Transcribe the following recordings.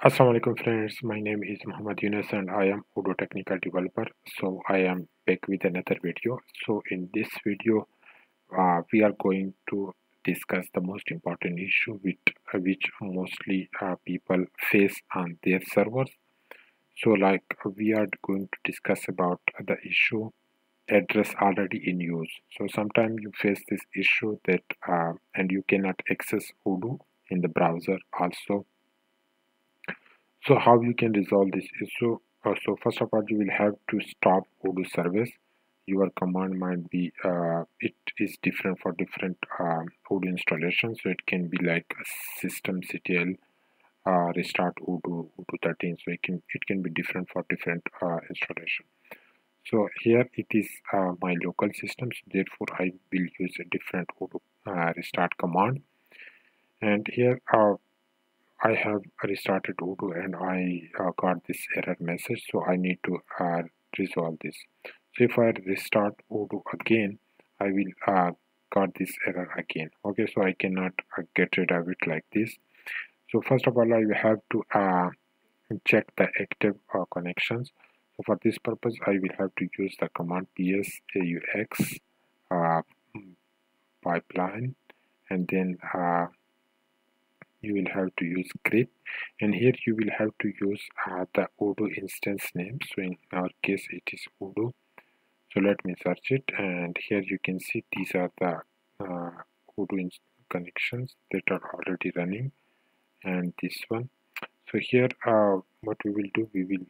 Assalamu alaikum friends, my name is Muhammad Yunus and I am Odoo technical developer. So I am back with another video. So in this video we are going to discuss the most important issue which mostly people face on their servers. So like we are going to discuss about the issue address already in use. So sometimes you face this issue that and you cannot access Odoo in the browser also. So how you can resolve this issue? So first of all, you will have to stop Odoo service. Your command might be it is different for different Odoo installations. So it can be like systemctl restart Odoo 13. So it can be different for different installation. So here it is my local system. So therefore I will use a different Odoo restart command. And here I have restarted Odoo and I got this error message, so I need to resolve this. So if I restart Odoo again, I will got this error again. Okay, so I cannot get rid of it like this. So first of all, I will have to check the active connections. So for this purpose, I will have to use the command psaux pipeline, and then you will have to use grep, and here you will have to use the Odoo instance name. So in our case it is Odoo. So let me search it, and here you can see these are the Odoo connections that are already running, and this one. So here what we will do, we will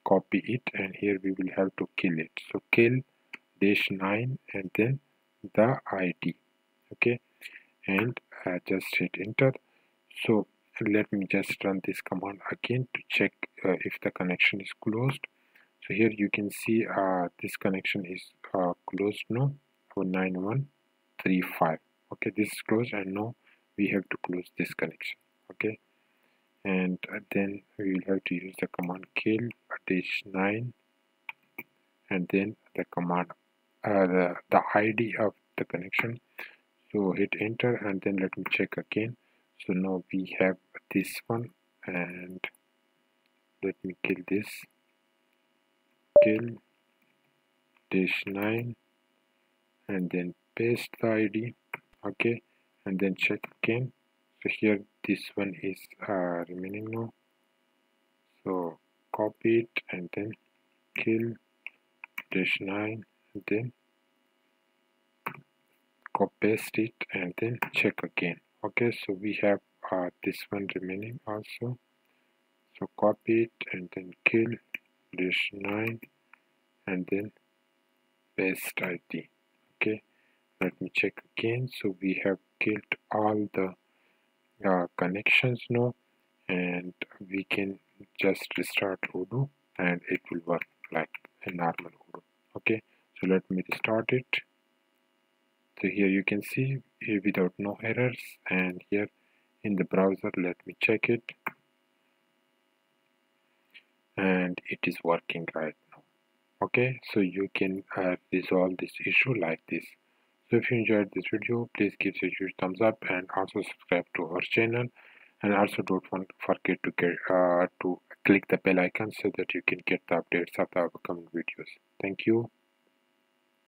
copy it, and here we will have to kill it. So kill -9 and then the ID. Okay, and just hit enter. So let me just run this command again to check if the connection is closed. So here you can see this connection is closed now for 9135. Okay, this is closed, and now we have to close this connection. Okay, and then we will have to use the command kill -9 and then the command the ID of the connection. So hit enter, and then let me check again. So now we have this one, and let me kill this, kill -9 and then paste the ID. Okay, and then check again. So here this one is remaining now. So copy it and then kill -9 and then paste it and then check again. Okay, so we have this one remaining also. So copy it and then kill -9 and then paste ID. Okay, let me check again. So we have killed all the connections now, and we can just restart Odoo and it will work like a normal Odoo. Okay, so let me restart it. So here you can see without no errors, and here in the browser let me check it, and it is working right now. Okay, so you can resolve this issue like this. So if you enjoyed this video, please give it a huge thumbs up and also subscribe to our channel, and also don't forget to click the bell icon so that you can get the updates of the upcoming videos. Thank you.